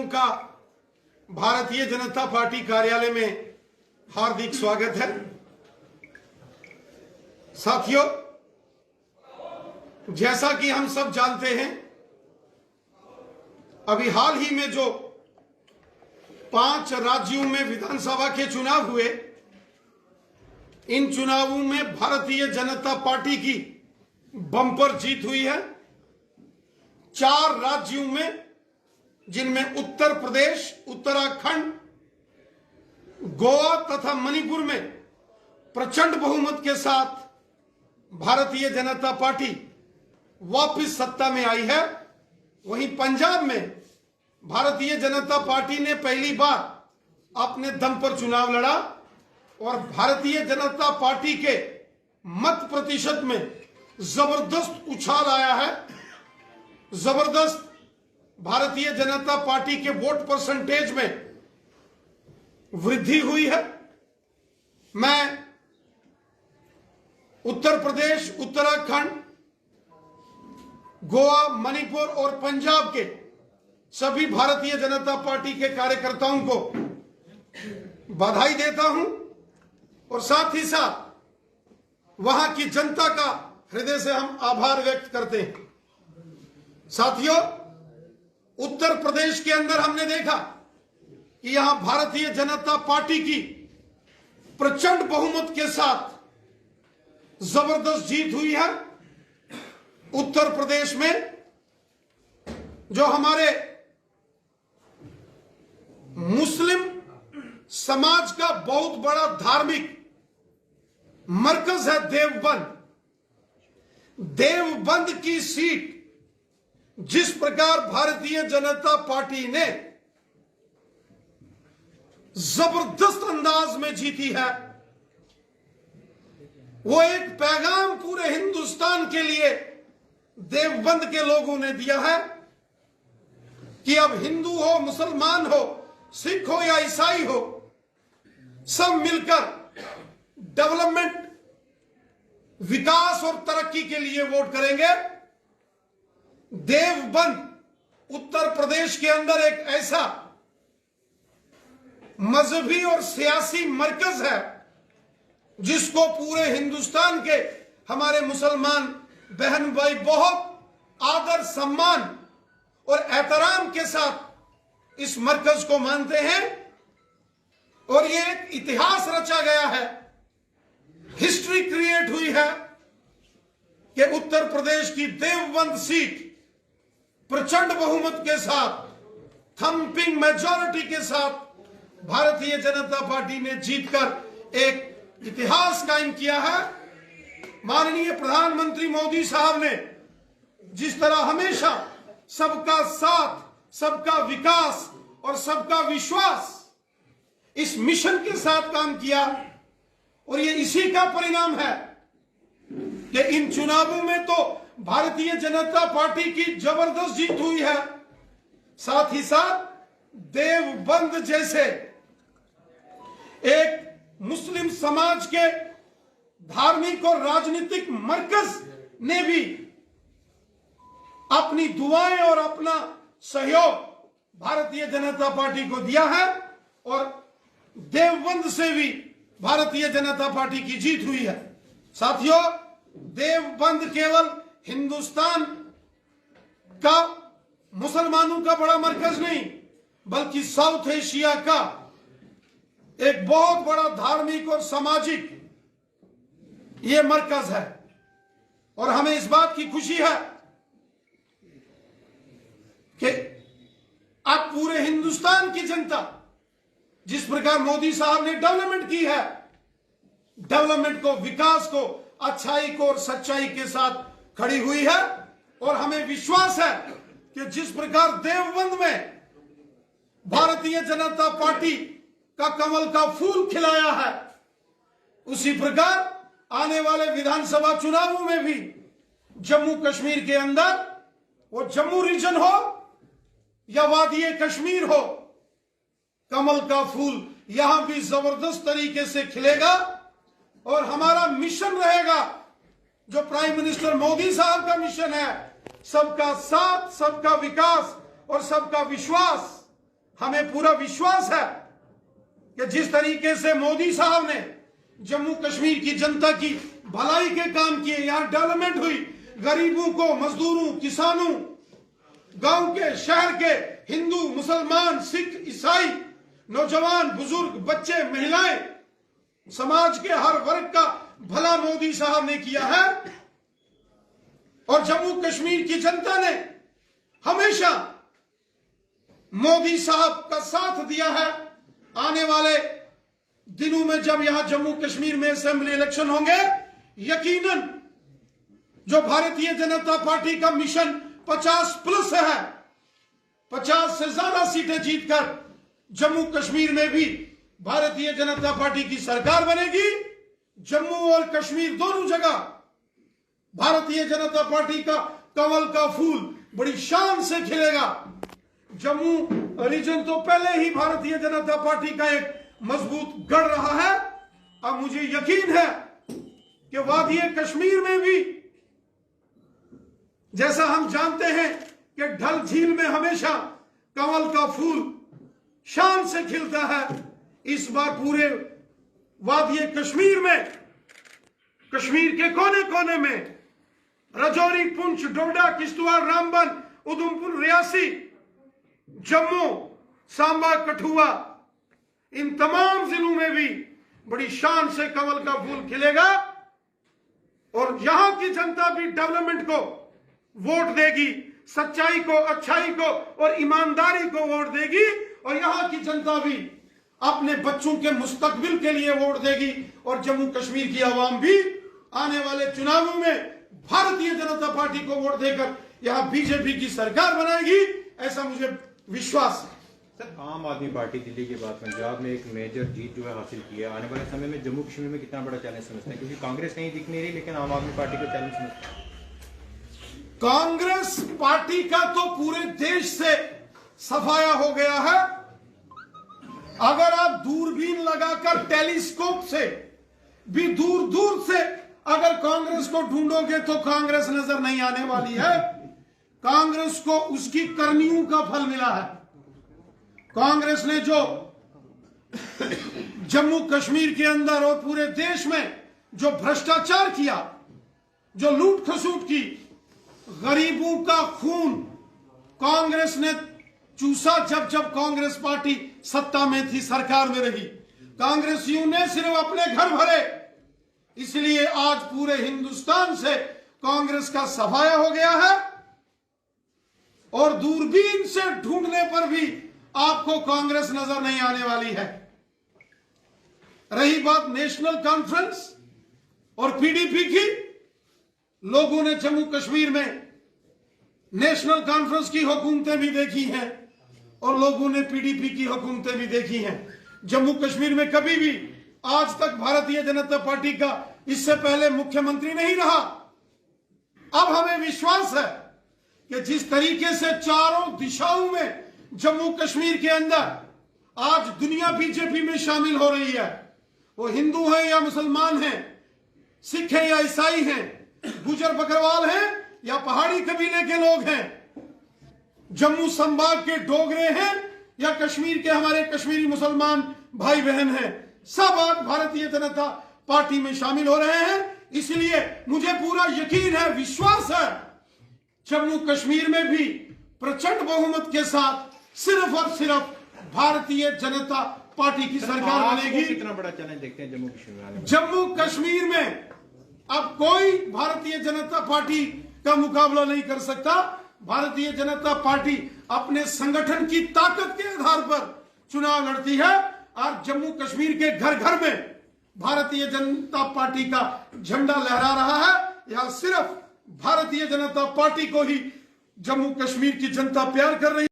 का भारतीय जनता पार्टी कार्यालय में हार्दिक स्वागत है। साथियों, जैसा कि हम सब जानते हैं, अभी हाल ही में जो 5 राज्यों में विधानसभा के चुनाव हुए, इन चुनावों में भारतीय जनता पार्टी की बम्पर जीत हुई है। 4 राज्यों में, जिनमें उत्तर प्रदेश, उत्तराखंड, गोवा तथा मणिपुर में प्रचंड बहुमत के साथ भारतीय जनता पार्टी वापस सत्ता में आई है। वहीं पंजाब में भारतीय जनता पार्टी ने पहली बार अपने दम पर चुनाव लड़ा और भारतीय जनता पार्टी के मत प्रतिशत में जबरदस्त उछाल आया है। जबरदस्त भारतीय जनता पार्टी के वोट परसेंटेज में वृद्धि हुई है। मैं उत्तर प्रदेश, उत्तराखंड, गोवा, मणिपुर और पंजाब के सभी भारतीय जनता पार्टी के कार्यकर्ताओं को बधाई देता हूं और साथ ही साथ वहां की जनता का हृदय से हम आभार व्यक्त करते हैं। साथियों, उत्तर प्रदेश के अंदर हमने देखा कि यहां भारतीय जनता पार्टी की प्रचंड बहुमत के साथ जबरदस्त जीत हुई है। उत्तर प्रदेश में जो हमारे मुस्लिम समाज का बहुत बड़ा धार्मिक मरकज है देवबंद, देवबंद की सीट जिस प्रकार भारतीय जनता पार्टी ने जबरदस्त अंदाज में जीती है, वो एक पैगाम पूरे हिंदुस्तान के लिए देवबंद के लोगों ने दिया है कि अब हिंदू हो, मुसलमान हो, सिख हो या ईसाई हो, सब मिलकर डेवलपमेंट, विकास और तरक्की के लिए वोट करेंगे। देवबंद उत्तर प्रदेश के अंदर एक ऐसा मजहबी और सियासी मरकज है जिसको पूरे हिंदुस्तान के हमारे मुसलमान बहन भाई बहुत आदर, सम्मान और एहतराम के साथ इस मरकज को मानते हैं। और ये एक इतिहास रचा गया है, हिस्ट्री क्रिएट हुई है कि उत्तर प्रदेश की देवबंद सीट प्रचंड बहुमत के साथ, थंपिंग मेजॉरिटी के साथ भारतीय जनता पार्टी ने जीतकर एक इतिहास कायम किया है। माननीय प्रधानमंत्री मोदी साहब ने जिस तरह हमेशा सबका साथ, सबका विकास और सबका विश्वास इस मिशन के साथ काम किया, और ये इसी का परिणाम है कि इन चुनावों में तो भारतीय जनता पार्टी की जबरदस्त जीत हुई है। साथ ही साथ देवबंद जैसे एक मुस्लिम समाज के धार्मिक और राजनीतिक मरकज ने भी अपनी दुआएं और अपना सहयोग भारतीय जनता पार्टी को दिया है और देवबंद से भी भारतीय जनता पार्टी की जीत हुई है। साथियों, देवबंद केवल हिंदुस्तान का मुसलमानों का बड़ा मरकज नहीं, बल्कि साउथ एशिया का एक बहुत बड़ा धार्मिक और सामाजिक ये मरकज है। और हमें इस बात की खुशी है कि अब पूरे हिंदुस्तान की जनता, जिस प्रकार मोदी साहब ने डेवलपमेंट की है, डेवलपमेंट को, विकास को, अच्छाई को और सच्चाई के साथ खड़ी हुई है। और हमें विश्वास है कि जिस प्रकार देवबंद में भारतीय जनता पार्टी का कमल का फूल खिलाया है, उसी प्रकार आने वाले विधानसभा चुनावों में भी जम्मू कश्मीर के अंदर, वो जम्मू रीजन हो या वादी कश्मीर हो, कमल का फूल यहां भी जबरदस्त तरीके से खिलेगा। और हमारा मिशन रहेगा, जो प्राइम मिनिस्टर मोदी साहब का मिशन है, सबका साथ, सबका विकास और सबका विश्वास, हमें पूरा विश्वास है कि जिस तरीके से मोदी साहब ने जम्मू कश्मीर की जनता की भलाई के काम किए, यहां डेवलपमेंट हुई, गरीबों को, मजदूरों, किसानों, गांव के, शहर के, हिंदू, मुसलमान, सिख, ईसाई, नौजवान, बुजुर्ग, बच्चे, महिलाएं, समाज के हर वर्ग का भला मोदी साहब ने किया है। और जम्मू कश्मीर की जनता ने हमेशा मोदी साहब का साथ दिया है। आने वाले दिनों में जब यहां जम्मू कश्मीर में असेंबली इलेक्शन होंगे, यकीनन जो भारतीय जनता पार्टी का मिशन 50+ है, 50 से ज्यादा सीटें जीतकर जम्मू कश्मीर में भी भारतीय जनता पार्टी की सरकार बनेगी। जम्मू और कश्मीर दोनों जगह भारतीय जनता पार्टी का कमल का फूल बड़ी शान से खिलेगा। जम्मू रीजन तो पहले ही भारतीय जनता पार्टी का एक मजबूत गढ़ रहा है। अब मुझे यकीन है कि वादी कश्मीर में भी, जैसा हम जानते हैं कि डल झील में हमेशा कमल का फूल शान से खिलता है, इस बार पूरे वादी कश्मीर में, कश्मीर के कोने कोने में, राजौरी, पुंछ, डोडा, किश्तवाड़, रामबन, उधमपुर, रियासी, जम्मू, सांबा, कठुआ, इन तमाम जिलों में भी बड़ी शान से कमल का फूल खिलेगा। और यहां की जनता भी डेवलपमेंट को वोट देगी, सच्चाई को, अच्छाई को और ईमानदारी को वोट देगी। और यहां की जनता भी अपने बच्चों के मुस्तकबिल के लिए वोट देगी। और जम्मू कश्मीर की आवाम भी आने वाले चुनावों में भारतीय जनता पार्टी को वोट देकर यहां बीजेपी की सरकार बनाएगी, ऐसा मुझे विश्वास है। सर, आम आदमी पार्टी दिल्ली के बाद पंजाब में एक मेजर जीत जो है हासिल की है, आने वाले समय में जम्मू कश्मीर में कितना बड़ा चैलेंज समझते हैं? क्योंकि कांग्रेस कहीं दिख नहीं रही, लेकिन आम आदमी पार्टी को चैलेंज समझते हैं। कांग्रेस पार्टी का तो पूरे देश से सफाया हो गया है। अगर आप दूरबीन लगाकर टेलीस्कोप से भी दूर दूर से अगर कांग्रेस को ढूंढोगे तो कांग्रेस नजर नहीं आने वाली है। कांग्रेस को उसकी करनियों का फल मिला है। कांग्रेस ने जो जम्मू कश्मीर के अंदर और पूरे देश में जो भ्रष्टाचार किया, जो लूट खसूट की, गरीबों का खून कांग्रेस ने चूसा। जब जब कांग्रेस पार्टी सत्ता में थी, सरकार में रही, कांग्रेसियों ने सिर्फ अपने घर भरे, इसलिए आज पूरे हिंदुस्तान से कांग्रेस का सफाया हो गया है। और दूरबीन से ढूंढने पर भी आपको कांग्रेस नजर नहीं आने वाली है। रही बात नेशनल कॉन्फ्रेंस और पीडीपी की, लोगों ने जम्मू कश्मीर में नेशनल कॉन्फ्रेंस की हुकूमतें भी देखी हैं और लोगों ने पीडीपी की हुकूमतें भी देखी हैं। जम्मू कश्मीर में कभी भी आज तक भारतीय जनता पार्टी का इससे पहले मुख्यमंत्री नहीं रहा। अब हमें विश्वास है कि जिस तरीके से चारों दिशाओं में जम्मू कश्मीर के अंदर आज दुनिया बीजेपी में शामिल हो रही है, वो हिंदू हैं या मुसलमान हैं, सिख हैं या ईसाई हैं, गुजर बकरवाल हैं या पहाड़ी कबीले के लोग हैं, जम्मू संभाग के डोगरे हैं या कश्मीर के हमारे कश्मीरी मुसलमान भाई बहन हैं, सब आज भारतीय जनता पार्टी में शामिल हो रहे हैं। इसलिए मुझे पूरा यकीन है, विश्वास है, जम्मू कश्मीर में भी प्रचंड बहुमत के साथ सिर्फ और सिर्फ भारतीय जनता पार्टी की सरकार बनेगी। कितना बड़ा चैलेंज देखते हैं जम्मू कश्मीर में? जम्मू कश्मीर में अब कोई भारतीय जनता पार्टी का मुकाबला नहीं कर सकता। भारतीय जनता पार्टी अपने संगठन की ताकत के आधार पर चुनाव लड़ती है। आज जम्मू कश्मीर के घर घर में भारतीय जनता पार्टी का झंडा लहरा रहा है। यहां सिर्फ भारतीय जनता पार्टी को ही जम्मू कश्मीर की जनता प्यार कर रही है।